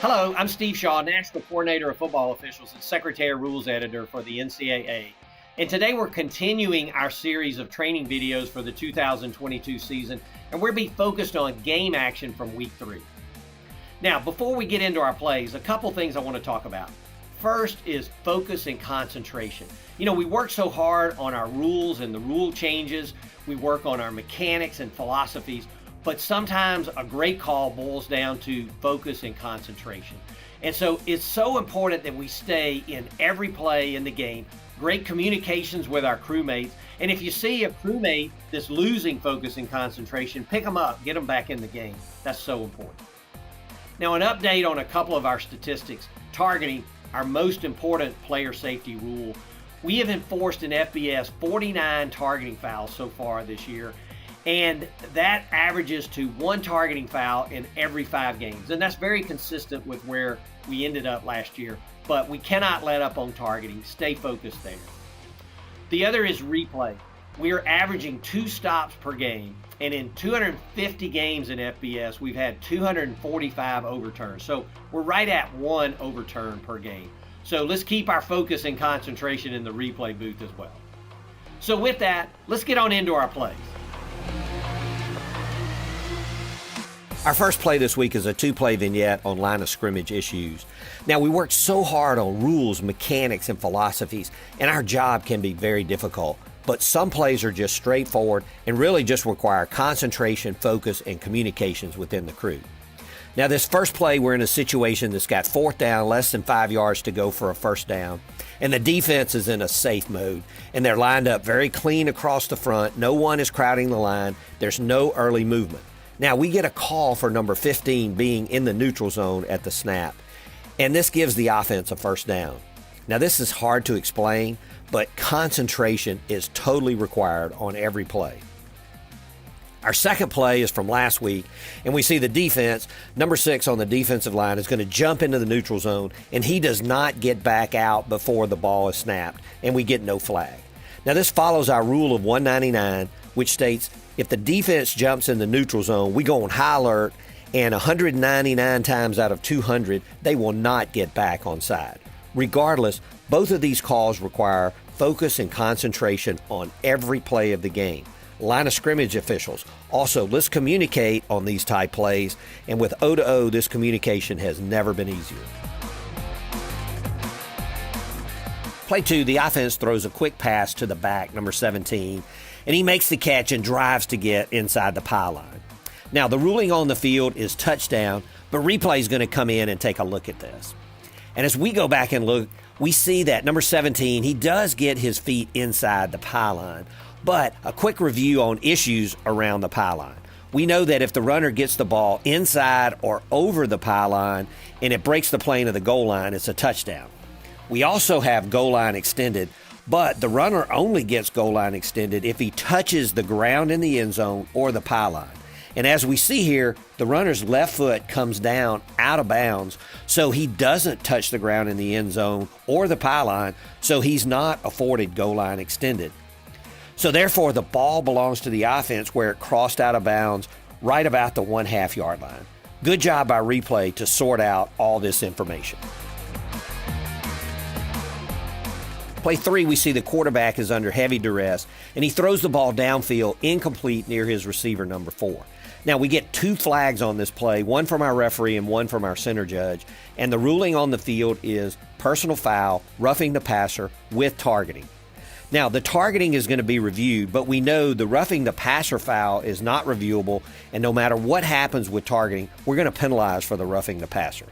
Hello, I'm Steve Shaw, National Coordinator of Football Officials and Secretary of Rules Editor for the NCAA. And today we're continuing our series of training videos for the 2022 season, and we'll be focused on game action from week 3. Now, before we get into our plays, a couple things I want to talk about. First is focus and concentration. You know, we work so hard on our rules and the rule changes. We work on our mechanics and philosophies. But sometimes a great call boils down to focus and concentration. And so it's so important that we stay in every play in the game, great communications with our crewmates. And if you see a crewmate that's losing focus and concentration, pick them up, get them back in the game. That's so important. Now, an update on a couple of our statistics. Targeting, our most important player safety rule. We have enforced in FBS 49 targeting fouls so far this year. And that averages to 1 targeting foul in every 5 games. And that's very consistent with where we ended up last year. But we cannot let up on targeting. Stay focused there. The other is replay. We are averaging 2 stops per game. And in 250 games in FBS, we've had 245 overturns. So we're right at 1 overturn per game. So let's keep our focus and concentration in the replay booth as well. So with that, let's get on into our plays. Our first play this week is a 2-play vignette on line of scrimmage issues. Now, we worked so hard on rules, mechanics, and philosophies, and our job can be very difficult. But some plays are just straightforward and really just require concentration, focus, and communications within the crew. Now, this first play, we're in a situation that's got 4th down, less than 5 yards to go for a first down. And the defense is in a safe mode. And they're lined up very clean across the front. No one is crowding the line. There's no early movement. Now, we get a call for number 15 being in the neutral zone at the snap, and this gives the offense a first down. Now, this is hard to explain, but concentration is totally required on every play. Our second play is from last week, and we see the defense, number 6 on the defensive line, is going to jump into the neutral zone, and he does not get back out before the ball is snapped, and we get no flag. Now, this follows our rule of 199, which states if the defense jumps in the neutral zone, we go on high alert, and 199 times out of 200, they will not get back on side. Regardless, both of these calls require focus and concentration on every play of the game. Line of scrimmage officials, also, let's communicate on these type plays, and with O-to-O, this communication has never been easier. Play 2, the offense throws a quick pass to the back, number 17, and he makes the catch and drives to get inside the pylon. Now, the ruling on the field is touchdown, but replay is going to come in and take a look at this. And as we go back and look, we see that number 17, he does get his feet inside the pylon, but a quick review on issues around the pylon. We know that if the runner gets the ball inside or over the pylon and it breaks the plane of the goal line, it's a touchdown. We also have goal line extended, but the runner only gets goal line extended if he touches the ground in the end zone or the pylon. And as we see here, the runner's left foot comes down out of bounds, so he doesn't touch the ground in the end zone or the pylon, so he's not afforded goal line extended. So therefore, the ball belongs to the offense where it crossed out of bounds right about the 1/2 yard line. Good job by replay to sort out all this information. Play 3, we see the quarterback is under heavy duress, and he throws the ball downfield incomplete near his receiver, number 4. Now, we get 2 flags on this play, one from our referee and one from our center judge, and the ruling on the field is personal foul, roughing the passer with targeting. Now, the targeting is going to be reviewed, but we know the roughing the passer foul is not reviewable, and no matter what happens with targeting, we're going to penalize for the roughing the passer.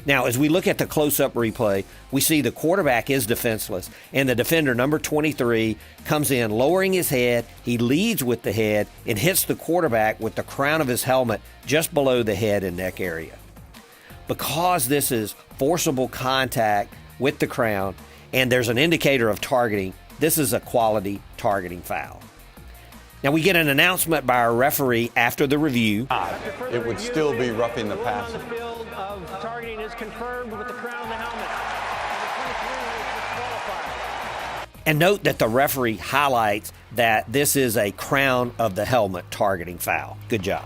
Now, as we look at the close-up replay, we see the quarterback is defenseless, and the defender, number 23, comes in lowering his head. He leads with the head and hits the quarterback with the crown of his helmet just below the head and neck area. Because this is forcible contact with the crown and there's an indicator of targeting, this is a quality targeting foul. Now, we get an announcement by our referee after the review. It would still be roughing the passer. The field of targeting is confirmed with the crown of the helmet. And note that the referee highlights that this is a crown of the helmet targeting foul. Good job.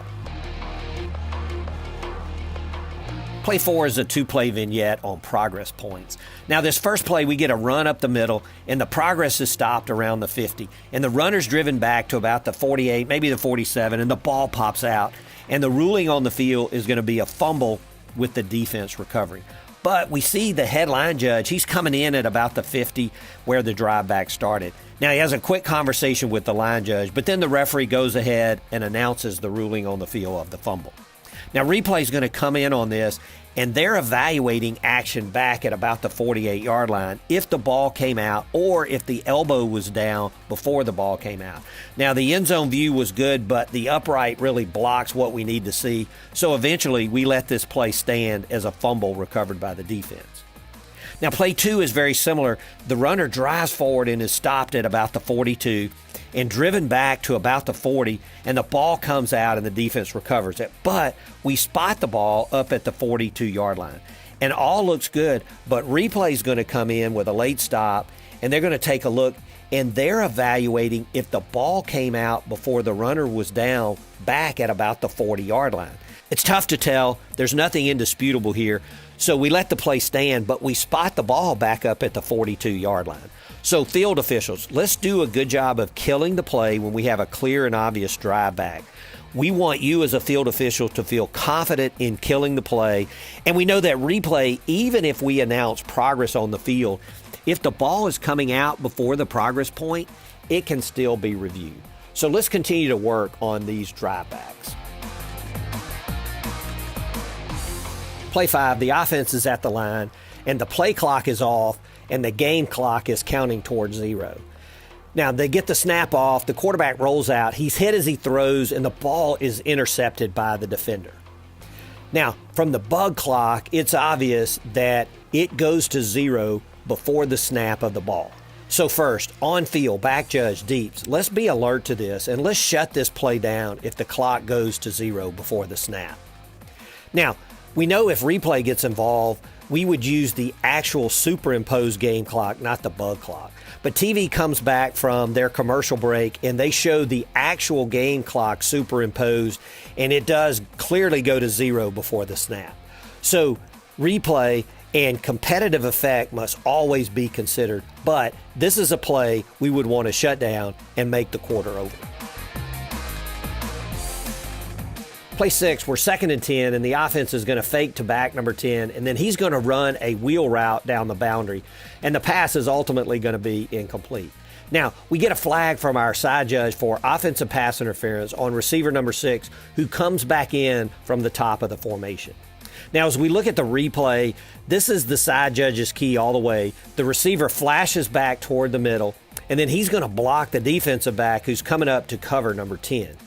Play 4 is a 2-play vignette on progress points. Now, this first play, we get a run up the middle, and the progress is stopped around the 50. And the runner's driven back to about the 48, maybe the 47, and the ball pops out. And the ruling on the field is going to be a fumble with the defense recovering. But we see the headline judge, he's coming in at about the 50 where the drive back started. Now, he has a quick conversation with the line judge, but then the referee goes ahead and announces the ruling on the field of the fumble. Now, replay is going to come in on this, and they're evaluating action back at about the 48-yard line if the ball came out or if the elbow was down before the ball came out. Now, the end zone view was good, but the upright really blocks what we need to see. So eventually, we let this play stand as a fumble recovered by the defense. Now, play 2 is very similar. The runner drives forward and is stopped at about the 42 and driven back to about the 40, and the ball comes out and the defense recovers it. But we spot the ball up at the 42-yard line. And all looks good, but replay is going to come in with a late stop, and they're going to take a look, and they're evaluating if the ball came out before the runner was down back at about the 40-yard line. It's tough to tell. There's nothing indisputable here. So we let the play stand, but we spot the ball back up at the 42-yard line. So field officials, let's do a good job of killing the play when we have a clear and obvious drive back. We want you as a field official to feel confident in killing the play. And we know that replay, even if we announce progress on the field, if the ball is coming out before the progress point, it can still be reviewed. So let's continue to work on these drive backs. Play 5, the offense is at the line, and the play clock is off, and the game clock is counting towards 0. Now, they get the snap off, the quarterback rolls out, he's hit as he throws, and the ball is intercepted by the defender. Now, from the bug clock, it's obvious that it goes to 0 before the snap of the ball. So first, on field, back judge, deeps, let's be alert to this, and let's shut this play down if the clock goes to 0 before the snap. Now, we know if replay gets involved, we would use the actual superimposed game clock, not the bug clock. But TV comes back from their commercial break, and they show the actual game clock superimposed, and it does clearly go to 0 before the snap. So replay and competitive effect must always be considered, but this is a play we would want to shut down and make the quarter over. Play 6, we're 2nd and 10, and the offense is going to fake to back number 10, and then he's going to run a wheel route down the boundary, and the pass is ultimately going to be incomplete. Now, we get a flag from our side judge for offensive pass interference on receiver number 6, who comes back in from the top of the formation. Now, as we look at the replay, this is the side judge's key all the way. The receiver flashes back toward the middle, and then he's going to block the defensive back who's coming up to cover number 10.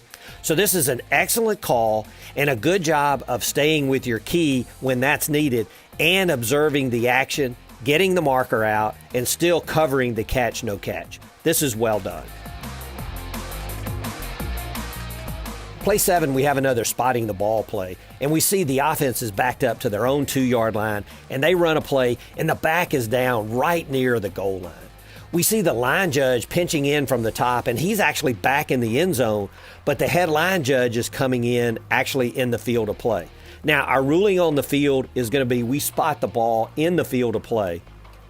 So this is an excellent call and a good job of staying with your key when that's needed and observing the action, getting the marker out, and still covering the catch, no catch. This is well done. Play 7, we have another spotting the ball play, and we see the offense is backed up to their own 2-yard line, and they run a play, and the back is down right near the goal line. We see the line judge pinching in from the top, and he's actually back in the end zone, but the head line judge is coming in actually in the field of play. Now, our ruling on the field is going to be we spot the ball in the field of play,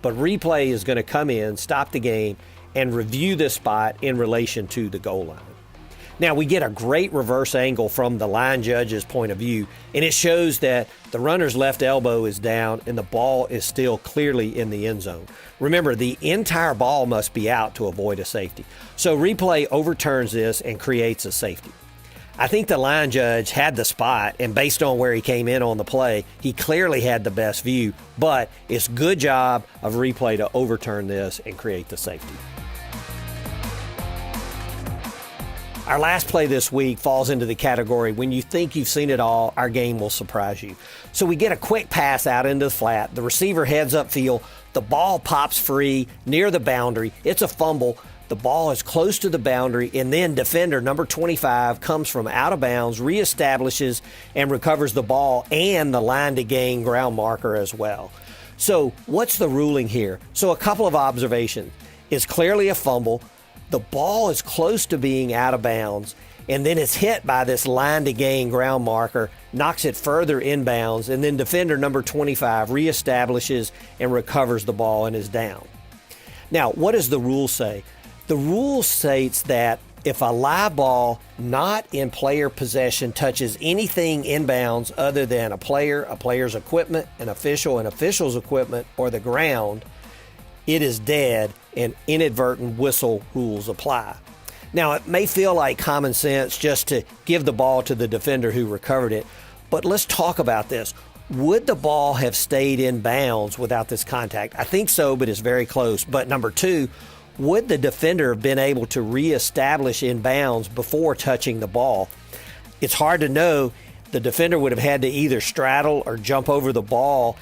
but replay is going to come in, stop the game, and review this spot in relation to the goal line. Now, we get a great reverse angle from the line judge's point of view, and it shows that the runner's left elbow is down and the ball is still clearly in the end zone. Remember, the entire ball must be out to avoid a safety. So replay overturns this and creates a safety. I think the line judge had the spot, and based on where he came in on the play, he clearly had the best view, but it's a good job of replay to overturn this and create the safety. Our last play this week falls into the category when you think you've seen it all, our game will surprise you. So we get a quick pass out into the flat. The receiver heads upfield. The ball pops free near the boundary. It's a fumble. The ball is close to the boundary, and then defender number 25 comes from out of bounds, reestablishes, and recovers the ball and the line to gain ground marker as well. So what's the ruling here? So a couple of observations. It's clearly a fumble. The ball is close to being out of bounds, and then it's hit by this line to gain ground marker, knocks it further inbounds, and then defender number 25 reestablishes and recovers the ball and is down. Now, what does the rule say? The rule states that if a live ball not in player possession touches anything inbounds other than a player, a player's equipment, an official's equipment, or the ground, it is dead and inadvertent whistle rules apply. Now, it may feel like common sense just to give the ball to the defender who recovered it, but let's talk about this. Would the ball have stayed in bounds without this contact? I think so, but it's very close. But number two, would the defender have been able to reestablish in bounds before touching the ball? It's hard to know. The defender would have had to either straddle or jump over the ball.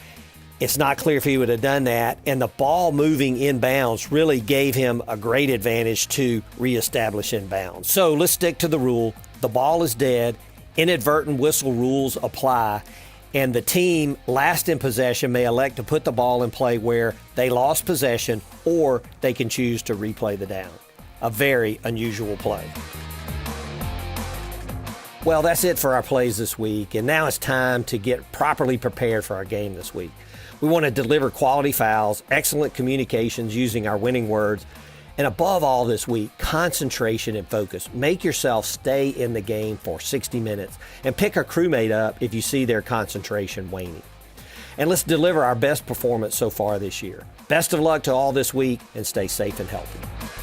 It's not clear if he would have done that. And the ball moving in bounds really gave him a great advantage to reestablish in bounds. So let's stick to the rule. The ball is dead. Inadvertent whistle rules apply. And the team last in possession may elect to put the ball in play where they lost possession, or they can choose to replay the down. A very unusual play. Well, that's it for our plays this week, and now it's time to get properly prepared for our game this week. We want to deliver quality fouls, excellent communications using our winning words, and above all this week, concentration and focus. Make yourself stay in the game for 60 minutes and pick a crewmate up if you see their concentration waning. And let's deliver our best performance so far this year. Best of luck to all this week, and stay safe and healthy.